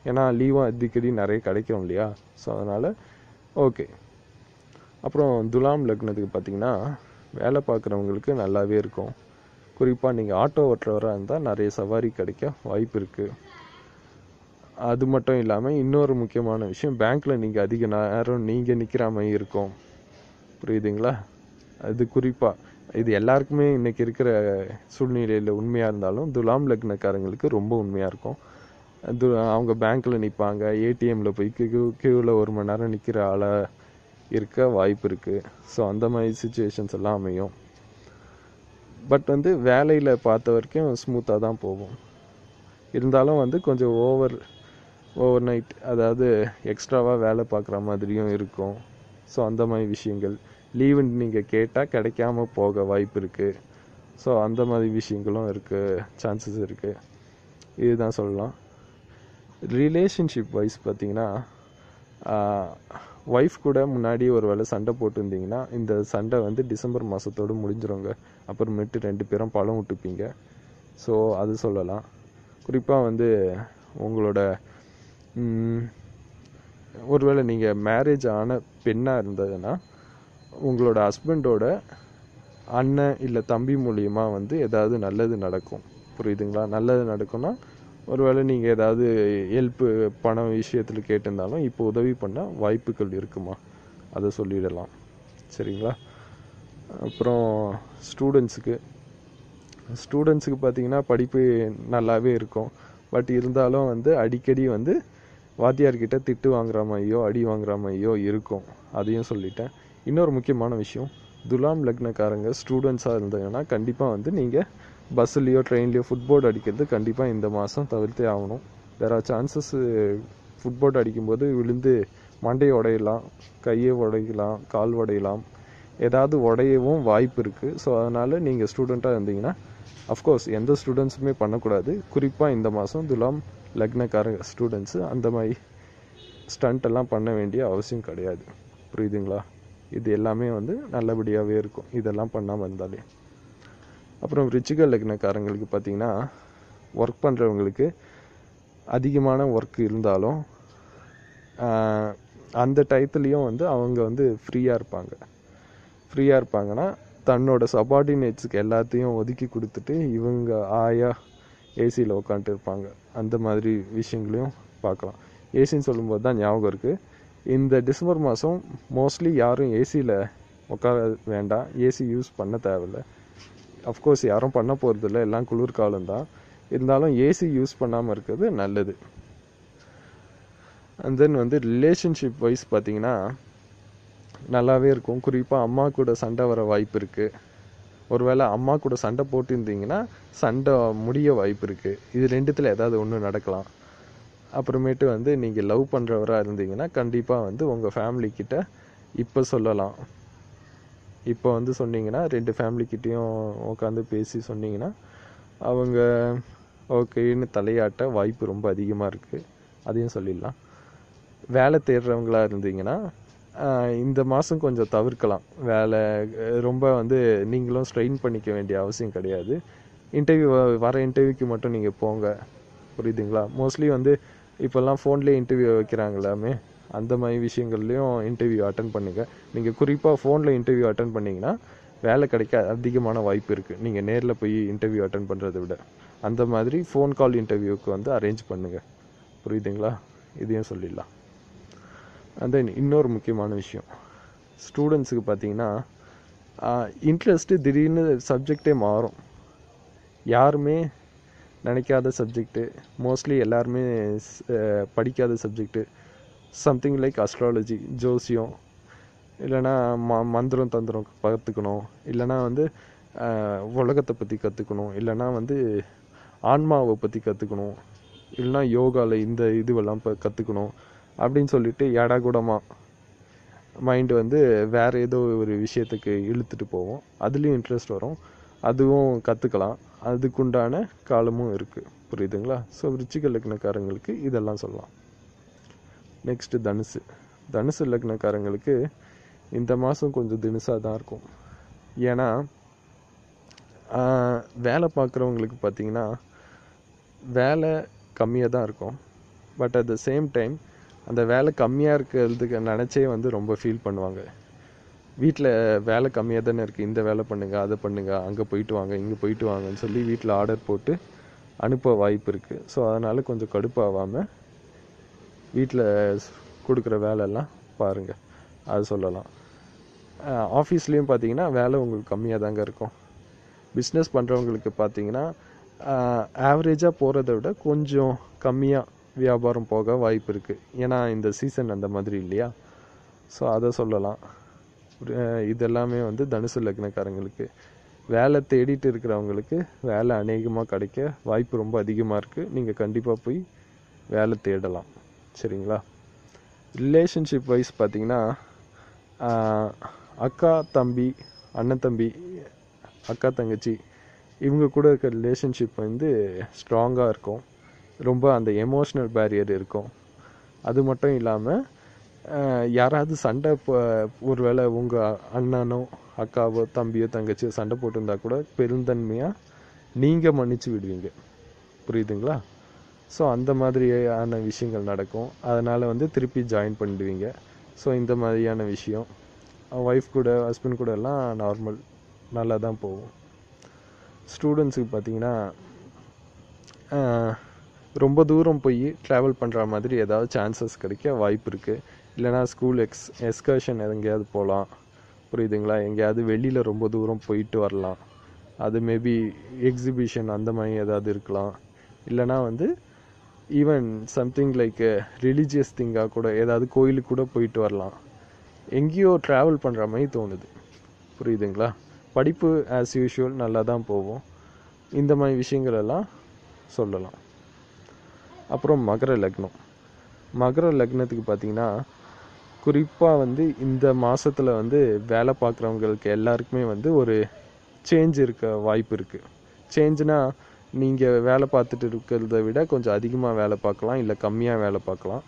ஏன்னா லீவும் அடிக்கடி நிறைய கிடைக்கும் இல்லையா? ஸோ அதனால் ஓகே. அப்புறம் துலாம் லக்னத்துக்கு பார்த்திங்கன்னா வேலை பார்க்குறவங்களுக்கு நல்லாவே இருக்கும். குறிப்பாக நீங்கள் ஆட்டோ ஓட்டுறவராக இருந்தால் நிறைய சவாரி கிடைக்க வாய்ப்பு இருக்குது. அது மட்டும் இல்லாமல் இன்னொரு முக்கியமான விஷயம், பேங்க்கில் நீங்கள் அதிக நேரம் நீங்கள் நிற்கிற மாதிரி இருக்கும். புரியுதுங்களா? அது குறிப்பாக இது எல்லாருக்குமே இன்றைக்கி இருக்கிற சூழ்நிலையில் உண்மையாக இருந்தாலும் துலாம் லக்னக்காரங்களுக்கு ரொம்ப உண்மையாக இருக்கும். அவங்க பேங்க்கில் நிற்பாங்க, ஏடிஎம்மில் போய் கியூவில் 1 மணி நேரம் நிற்கிற ஆளாக இருக்க வாய்ப்பு இருக்குது. ஸோ அந்த மாதிரி சுச்சுவேஷன்ஸ் எல்லாம் அமையும். பட் வந்து வேலையில் பார்த்த வரைக்கும் ஸ்மூத்தாக தான் போகும். இருந்தாலும் வந்து கொஞ்சம் ஓவர் நைட், அதாவது எக்ஸ்ட்ராவாக வேலை பார்க்குற மாதிரியும் இருக்கும். ஸோ அந்த மாதிரி விஷயங்கள், லீவு நீங்கள் கேட்டால் கிடைக்காம போக வாய்ப்பு இருக்குது. ஸோ அந்த மாதிரி விஷயங்களும் சான்சஸ் இருக்குது. இதுதான் சொல்லலாம். ரிலேஷன்ஷிப் வைஸ் பார்த்திங்கன்னா, ஒய்ஃப் கூட முன்னாடி ஒரு வேளை சண்டை போட்டுருந்தீங்கன்னா இந்த சண்டை வந்து டிசம்பர் மாதத்தோடு முடிஞ்சிருங்க. அப்புறமேட்டு 2 பேரும் பழம் விட்டுப்பீங்க. ஸோ அது சொல்லலாம். குறிப்பாக வந்து உங்களோட ஒருவேளை நீங்கள் மேரேஜ் ஆன பெண்ணாக இருந்ததுன்னா உங்களோட ஹஸ்பண்டோட அண்ணன் இல்லை தம்பி மூலியமாக வந்து ஏதாவது நல்லது நடக்கும். புரியுதுங்களா? நல்லது நடக்கும்னா ஒருவேளை நீங்கள் ஏதாவது ஹெல்ப்பு பணம் விஷயத்தில் கேட்டிருந்தாலும் இப்போ உதவி பண்ண வாய்ப்புகள் இருக்குமா, அதை சொல்லிடலாம். சரிங்களா? அப்புறம் ஸ்டூடெண்ட்ஸுக்கு பார்த்திங்கன்னா படிப்பு நல்லாவே இருக்கும். பட் இருந்தாலும் வந்து அடிக்கடி வந்து வாத்தியார்கிட்ட திட்டு வாங்குற மாதிரியோ அடி வாங்குற மாதிரியோ இருக்கும். அதையும் சொல்லிட்டேன். இன்னொரு முக்கியமான விஷயம், துலாம் லக்னக்காரங்க ஸ்டூடெண்ட்ஸாக இருந்தாங்கன்னா கண்டிப்பாக வந்து நீங்கள் பஸ்ஸுலேயோ ட்ரெயின்லேயோ ஃபுட்போர்டு அடிக்கிறது கண்டிப்பாக இந்த மாதம் தவிர்த்தே ஆகணும். வேறு சான்சஸ் ஃபுட்போர்டு அடிக்கும்போது விழுந்து மண்டையை உடையலாம், கையை உடையலாம், கால் உடையலாம், ஏதாவது உடையவும் வாய்ப்பு இருக்குது. ஸோ அதனால் நீங்கள் ஸ்டூடெண்ட்டாக இருந்தீங்கன்னா, அஃப்கோர்ஸ் எந்த ஸ்டூடெண்ட்ஸுமே பண்ணக்கூடாது. குறிப்பாக இந்த மாதம் துலாம் லக்னக்கார ஸ்டூடெண்ட்ஸு அந்த மாதிரி ஸ்டண்ட்டெல்லாம் பண்ண வேண்டிய அவசியம் கிடையாது. புரியுதுங்களா? இது எல்லாமே வந்து நல்லபடியாகவே இருக்கும் இதெல்லாம் பண்ணாமல் இருந்தாலே. அப்புறம் விருச்சிக லக்னக்காரங்களுக்கு பார்த்திங்கன்னா, ஒர்க் பண்ணுறவங்களுக்கு அதிகமான ஒர்க் இருந்தாலும் அந்த டயத்துலேயும் வந்து அவங்க வந்து ஃப்ரீயாக இருப்பாங்கன்னா தன்னோட சபார்டினேட்ஸுக்கு எல்லாத்தையும் ஒதுக்கி கொடுத்துட்டு இவங்க ஏசியில் உட்காந்துட்டு இருப்பாங்க. அந்த மாதிரி விஷயங்களையும் பார்க்கலாம். ஏசின்னு சொல்லும்போது தான் ஞாபகம் இருக்குது, இந்த டிசம்பர் மாதம் மோஸ்ட்லி யாரும் ஏசியில் உட்கார வேண்டாம், ஏசி யூஸ் பண்ண தேவையில்லை. அஃப்கோர்ஸ் யாரும் பண்ண போகிறதில்ல, எல்லாம் குளிர்காலம்தான். இருந்தாலும் ஏசி யூஸ் பண்ணாமல் இருக்கிறது நல்லது. அண்ட் தென் வந்து ரிலேஷன்ஷிப் வைஸ் பார்த்திங்கன்னா நல்லாவே இருக்கும். குறிப்பாக அம்மா கூட சண்டை வர வாய்ப்பு இருக்குது. ஒருவேளை அம்மா கூட சண்டை போட்டிருந்தீங்கன்னா சண்டை முடிய வாய்ப்பு இருக்குது. இது ரெண்டுத்தில் ஏதாவது ஒன்று நடக்கலாம். அப்புறமேட்டு வந்து நீங்கள் லவ் பண்ணுறவராக இருந்தீங்கன்னா கண்டிப்பாக வந்து உங்கள் ஃபேமிலிக்கிட்ட இப்போ சொல்லலாம். இப்போ வந்து சொன்னீங்கன்னா 2 ஃபேமிலிக்கிட்டேயும் உட்காந்து பேசி சொன்னீங்கன்னா அவங்க ஓகேன்னு தலையாட்ட வாய்ப்பு ரொம்ப அதிகமாக இருக்குது. அதையும் சொல்லிடலாம். வேலை தேடுறவங்களா இருந்தீங்கன்னா இந்த மாதம் கொஞ்சம் தவிர்க்கலாம். வேலை ரொம்ப வந்து நீங்களும் ஸ்ட்ரெயின் பண்ணிக்க வேண்டிய அவசியம் கிடையாது. வர இன்டர்வியூக்கு மட்டும் நீங்கள் போங்க. புரியுதுங்களா? மோஸ்ட்லி வந்து இப்போல்லாம் ஃபோன்லேயே இன்டர்வியூ வைக்கிறாங்களாமே, அந்த மாதிரி விஷயங்கள்லையும் இன்டர்வியூ அட்டன் பண்ணுங்கள். நீங்கள் குறிப்பாக ஃபோனில் இன்டர்வியூ அட்டன் பண்ணிங்கன்னா வேலை கிடைக்க அதிகமான வாய்ப்பு இருக்குது, நீங்கள் நேரில் போய் இன்டர்வியூ அட்டன் பண்ணுறதை விட. அந்த மாதிரி ஃபோன் கால் இன்டர்வியூக்கு வந்து அரேஞ்ச் பண்ணுங்கள். புரியுதுங்களா? இதையும் சொல்லிடலாம். அண்ட் தென் இன்னொரு முக்கியமான விஷயம், ஸ்டூடெண்ட்ஸுக்கு பார்த்தீங்கன்னா இன்ட்ரெஸ்ட்டு திடீர்னு சப்ஜெக்டே மாறும். யாருமே நினைக்காத சப்ஜெக்ட்டு, மோஸ்ட்லி எல்லாருமே படிக்காத சப்ஜெக்ட்டு, சம்திங் லைக் அஸ்ட்ராலஜி, ஜோசியம், இல்லைனா மந்திரம் தந்திரம் கற்றுக்கணும், இல்லைனா வந்து உலகத்தை பற்றி கற்றுக்கணும், இல்லைனா வந்து ஆன்மாவை பற்றி கற்றுக்கணும், இல்லைனா யோகாவில் இந்த இதுவெல்லாம் இப்போ கற்றுக்கணும் அப்படின்னு சொல்லிட்டு ஏடாகூடமாக மைண்டு வந்து வேறு ஏதோ ஒரு விஷயத்துக்கு இழுத்துட்டு போவோம். அதுலேயும் இன்ட்ரெஸ்ட் வரும், அதுவும் கற்றுக்கலாம், அதுக்குண்டான காலமும் இருக்குது. புரியுதுங்களா? ஸோ விருச்சிக லக்னக்காரங்களுக்கு இதெல்லாம் சொல்லலாம். நெக்ஸ்ட்டு தனுசு லக்னக்காரங்களுக்கு இந்த மாதம் கொஞ்சம் தினுசாக தான் இருக்கும். ஏன்னா வேலை பார்க்குறவங்களுக்கு பார்த்திங்கன்னா வேலை கம்மியாக தான் இருக்கும். But at the same time அந்த வேலை கம்மியாக இருக்கிறதுக்கு நினச்சே வந்து ரொம்ப ஃபீல் பண்ணுவாங்க. வீட்டில் வேலை கம்மியாக தானே இருக்குது, இந்த வேலை பண்ணுங்கள், அதை பண்ணுங்கள், அங்கே போயிட்டு வாங்க, இங்கே போயிட்டு வாங்கன்னு சொல்லி வீட்டில் ஆர்டர் போட்டு அனுப்ப வாய்ப்பு இருக்குது. ஸோ அதனால் கொஞ்சம் கடுப்பாகாமல் வீட்டில் கொடுக்குற வேலையெல்லாம் பாருங்கள், அது சொல்லலாம். ஆஃபீஸ்லேயும் பார்த்தீங்கன்னா வேலை உங்களுக்கு கம்மியாக தாங்க இருக்கும். பிஸ்னஸ் பண்ணுறவங்களுக்கு பார்த்தீங்கன்னா ஆவரேஜாக போகிறத விட கொஞ்சம் கம்மியாக வியாபாரம் போக வாய்ப்பு இருக்குது. ஏன்னா இந்த சீசன் அந்த மாதிரி இல்லையா? ஸோ அதை சொல்லலாம். இதெல்லாமே வந்து தனுசு லக்னக்காரங்களுக்கு. வேலை தேடிட்டு இருக்கிறவங்களுக்கு வேலை அநேகமாக கிடைக்க வாய்ப்பு ரொம்ப அதிகமாக இருக்குது. நீங்கள் கண்டிப்பாக போய் வேலை தேடலாம். சரிங்களா? ரிலேஷன்ஷிப் வைஸ் பார்த்திங்கன்னா அக்கா தம்பி, அண்ணன் தம்பி, அக்கா தங்கச்சி, இவங்க கூட இருக்க ரிலேஷன்ஷிப் வந்து ஸ்ட்ராங்காக இருக்கும். ரொம்ப அந்த எமோஷ்னல் பேரியர் இருக்கும். அது மட்டும் இல்லாமல் யாராவது சண்டை ஒரு வேளை உங்கள் அண்ணனோ அக்காவோ தம்பியோ தங்கச்சியோ சண்டை போட்டிருந்தா கூட பெருந்தன்மையாக நீங்கள் மன்னிச்சு விடுவீங்க. புரியுதுங்களா? ஸோ அந்த மாதிரியான விஷயங்கள் நடக்கும். அதனால் வந்து திருப்பி ஜாயின் பண்ணிடுவீங்க. ஸோ இந்த மாதிரியான விஷயம் ஒய்ஃப் கூட ஹஸ்பண்ட் கூட எல்லாம் நார்மல் நல்லா தான் போகும். ஸ்டூடெண்ட்ஸுக்கு பார்த்திங்கன்னா ரொம்ப தூரம் போய் ட்ராவல் பண்ணுற மாதிரி ஏதாவது சான்சஸ் கிடைக்க வாய்ப்பு இருக்குது. இல்லைனா ஸ்கூல் எக்ஸ்கர்ஷன் எங்கேயாவது போகலாம். புரியுதுங்களா? எங்கேயாவது வெளியில் ரொம்ப தூரம் போயிட்டு வரலாம். அது மேபி எக்ஸிபிஷன் அந்த மாதிரி ஏதாவது இருக்கலாம். இல்லைனா வந்து ஈவன் சம்திங் லைக் ரிலீஜியஸ் திங்காக கூட ஏதாவது கோயிலுக்கு கூட போயிட்டு வரலாம். எங்கேயோ ட்ராவல் பண்ணுற மாதிரி தோணுது. புரியுதுங்களா? படிப்பு ஆஸ் யூஷுவல் நல்லா தான் போகும். இந்த மாதிரி விஷயங்கள் எல்லாம் சொல்லலாம். அப்புறம் மகர லக்னத்துக்கு பார்த்திங்கன்னா குறிப்பாக வந்து இந்த மாதத்தில் வந்து வேலை பார்க்குறவங்களுக்கு எல்லாருக்குமே வந்து ஒரு சேஞ்ச் இருக்க வாய்ப்பு இருக்குது. சேஞ்சுனால் நீங்கள் வேலை பார்த்துட்டு இருக்கிறத விட கொஞ்சம் அதிகமாக வேலை பார்க்கலாம், இல்லை கம்மியாக வேலை பார்க்கலாம்,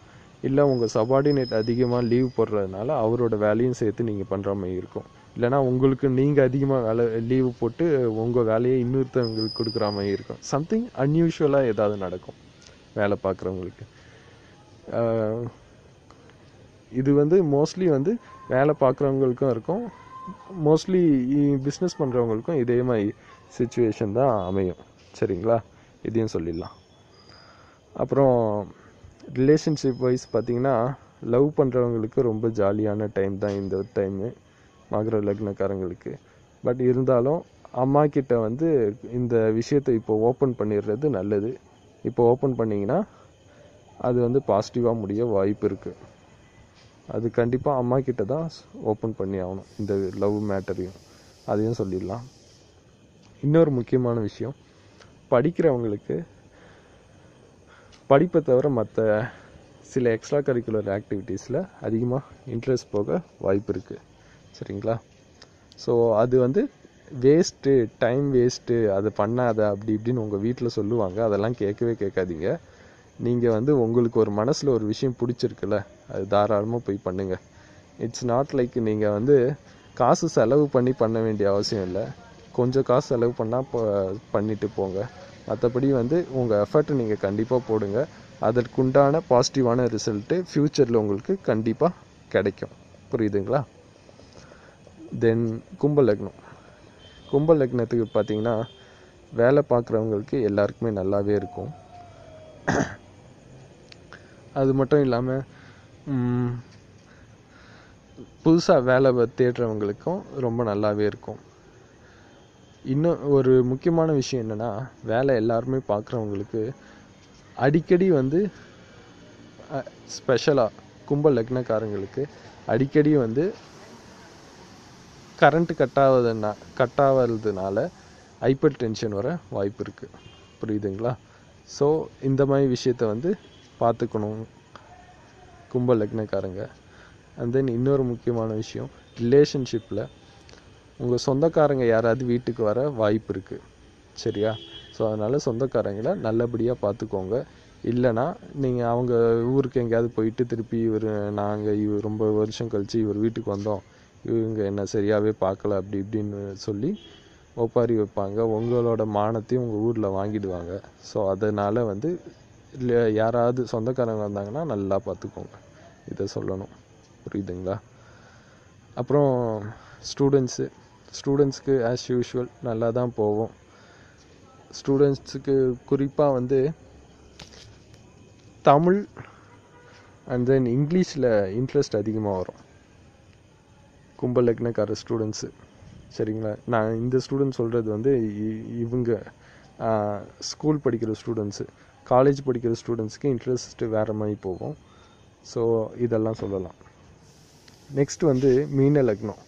இல்லை உங்கள் சபார்டினேட் அதிகமாக லீவ் போடுறதுனால அவரோட வேலையும் சேர்த்து நீங்கள் பண்ணுற மாதிரி இருக்கும். இல்லைனா உங்களுக்கு நீங்கள் அதிகமாக வேலை லீவு போட்டு உங்கள் வேலையை இன்னொருத்தவங்களுக்கு கொடுக்குற மாதிரி இருக்கும். சம்திங் அன்யூஷுவலாக ஏதாவது நடக்கும் வேலை பார்க்குறவங்களுக்கு. இது வந்து மோஸ்ட்லி வந்து வேலை பார்க்குறவங்களுக்கும் இருக்கும், மோஸ்ட்லி பிஸ்னஸ் பண்ணுறவங்களுக்கும் இதே மாதிரி சிச்சுவேஷன் தான் அமையும். சரிங்களா? இதையும் சொல்லிடலாம். அப்புறம் ரிலேஷன்ஷிப் வைஸ் பார்த்திங்கன்னா லவ் பண்ணுறவங்களுக்கு ரொம்ப ஜாலியான டைம் தான் இந்த டைமு மகர லக்னக்காரங்களுக்கு. பட் இருந்தாலும் அம்மா கிட்ட வந்து இந்த விஷயத்தை இப்போ ஓப்பன் பண்ணிடுறது நல்லது. இப்போ ஓப்பன் பண்ணிங்கன்னா அது வந்து பாசிட்டிவாக முடிய வாய்ப்பு இருக்குது. அது கண்டிப்பாக அம்மா கிட்ட தான் ஓப்பன் பண்ணி ஆகணும் இந்த லவ் மேட்டரையும். அதையும் சொல்லிடலாம். இன்னொரு முக்கியமான விஷயம், படிக்கிறவங்களுக்கு படிப்பை தவிர மற்ற சில எக்ஸ்ட்ரா கரிக்குலர் ஆக்டிவிட்டீஸில் அதிகமாக இன்ட்ரெஸ்ட் போக வாய்ப்பு இருக்குது. சரிங்களா? ஸோ அது வந்து வேஸ்ட்டு, டைம் வேஸ்ட்டு, அது பண்ணாத அப்படி இப்படின்னு உங்கள் வீட்டில் சொல்லுவாங்க. அதெல்லாம் கேட்கவே கேட்காதீங்க. நீங்கள் வந்து உங்களுக்கு ஒரு மனசில் ஒரு விஷயம் பிடிச்சிருக்குல்ல, அது தாராளமாக போய் பண்ணுங்கள். இட்ஸ் நாட் லைக் நீங்கள் வந்து காசு செலவு பண்ண வேண்டிய அவசியம் இல்லை. கொஞ்சம் காசு செலவு பண்ணால் பண்ணிட்டு போங்க. மற்றபடி வந்து உங்கள் எஃபர்ட்டை நீங்கள் கண்டிப்பாக போடுங்க. அதற்குண்டான பாசிட்டிவான ரிசல்ட்டு ஃப்யூச்சரில் உங்களுக்கு கண்டிப்பாக கிடைக்கும். புரியுதுங்களா? தென் கும்ப லக்னத்துக்கு பார்த்திங்கன்னா வேலை பார்க்குறவங்களுக்கு எல்லாருக்குமே நல்லாவே இருக்கும். அது மட்டும் இல்லாமல் புதுசாக வேலை தேடுறவங்களுக்கும் ரொம்ப நல்லாவே இருக்கும். இன்னும் ஒரு முக்கியமான விஷயம் என்னென்னா, வேலை எல்லாருமே பார்க்குறவங்களுக்கு அடிக்கடி வந்து ஸ்பெஷலாக கும்ப லக்னக்காரங்களுக்கு அடிக்கடி வந்து கரண்ட்டு கட்டாவதுனால ஹைப்பர் டென்ஷன் வர வாய்ப்பு இருக்குது. புரியுதுங்களா? ஸோ இந்த மாதிரி விஷயத்த வந்து பார்த்துக்கணும் கும்ப லக்னக்காரங்க. அண்ட் தென் இன்னொரு முக்கியமான விஷயம், ரிலேஷன்ஷிப்பில் உங்கள் சொந்தக்காரங்க யாராவது வீட்டுக்கு வர வாய்ப்பு இருக்குது. சரியா? ஸோ அதனால் சொந்தக்காரங்களை நல்லபடியாக பார்த்துக்கோங்க. இல்லைனா நீங்கள் அவங்க ஊருக்கு எங்கேயாவது போயிட்டு திருப்பி நாங்கள் ரொம்ப வருஷம் கழித்து இவர் வீட்டுக்கு வந்தோம், இவங்க என்ன சரியாகவே பார்க்கல அப்படி இப்படின்னு சொல்லி ஒப்பாரி வைப்பாங்க. உங்களோட மானத்தையும் உங்கள் ஊரில் வாங்கிடுவாங்க. ஸோ அதனால் வந்து யாராவது சொந்தக்காரங்க வந்தாங்கன்னா நல்லா பார்த்துக்கோங்க. இதை சொல்லணும். புரியுதுங்களா? அப்புறம் ஸ்டூடெண்ட்ஸுக்கு ஆஸ் யூஷுவல் நல்லா தான் போகும். ஸ்டூடெண்ட்ஸுக்கு குறிப்பாக வந்து தமிழ் அண்ட் தென் இங்கிலீஷில் இன்ட்ரெஸ்ட் அதிகமாக வரும் கும்ப லக்னக்கார ஸ்டூடெண்ட்ஸு. சரிங்களா? நான் இந்த ஸ்டூடெண்ட் சொல்கிறது வந்து இவங்க ஸ்கூல் படிக்கிற ஸ்டூடெண்ட்ஸு. காலேஜ் படிக்கிற ஸ்டூடெண்ட்ஸுக்கு இன்ட்ரெஸ்ட்டு வேறு மாதிரி போகும். ஸோ இதெல்லாம் சொல்லலாம். நெக்ஸ்ட் வந்து மீன லக்னம்.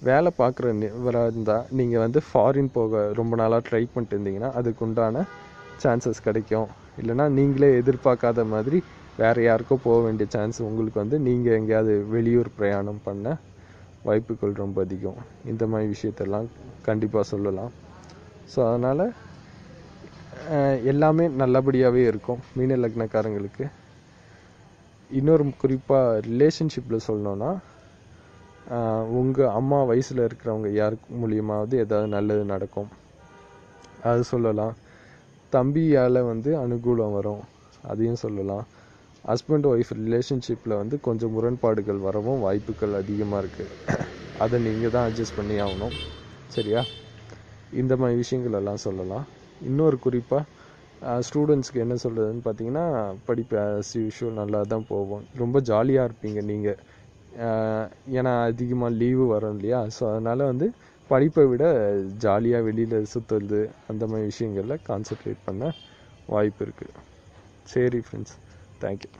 வேலை பார்க்குறவராக இருந்தால் நீங்கள் வந்து ஃபாரின் போக ரொம்ப நாளாக ட்ரை பண்ணிட்டு இருந்தீங்கன்னா அதுக்கு உண்டான சான்சஸ் கிடைக்கும். இல்லைனா நீங்களே எதிர்பார்க்காத மாதிரி வேறு யாருக்கோ போக வேண்டிய சான்ஸ் உங்களுக்கு வந்து நீங்கள் எங்கேயாவது வெளியூர் பிரயாணம் பண்ண வாய்ப்புகள் ரொம்ப அதிகம். இந்த மாதிரி விஷயத்தெல்லாம் கண்டிப்பாக சொல்லலாம். ஸோ அதனால் எல்லாமே நல்லபடியாகவே இருக்கும் மீன லக்னக்காரங்களுக்கு. இன்னொரு குறிப்பாக ரிலேஷன்ஷிப்பில் சொல்லணுன்னா, உங்கள் அம்மா வயசில் இருக்கிறவங்க யாருக்கு மூலியமாவது ஏதாவது நல்லது நடக்கும், அது சொல்லலாம். தம்பியால் வந்து அனுகூலம் வரும், அதையும் சொல்லலாம். ஹஸ்பண்ட் ஒய்ஃப் ரிலேஷன்ஷிப்பில் வந்து கொஞ்சம் முரண்பாடுகள் வரவும் வாய்ப்புகள் அதிகமாக இருக்குது. அதை நீங்கள் தான் அட்ஜஸ்ட் பண்ணி ஆகணும். சரியா? இந்த மாதிரி விஷயங்கள் எல்லாம் சொல்லலாம். இன்னொரு குறிப்பாக ஸ்டூடெண்ட்ஸ்க்கு என்ன சொல்கிறதுன்னு பார்த்தீங்கன்னா, படிப்பு ஆஸ் யூஷுவல் நல்லா தான் போகும். ரொம்ப ஜாலியாக இருப்பீங்க நீங்கள். ஏன்னா அதிகமாக லீவு வரும் இல்லையா? ஸோ அதனால் வந்து படிப்பை விட ஜாலியாக வெளியில் சுற்றுறது அந்த மாதிரி விஷயங்களில் கான்சன்ட்ரேட் பண்ண வாய்ப்பு இருக்குது. சரி ஃப்ரெண்ட்ஸ், தேங்க்யூ.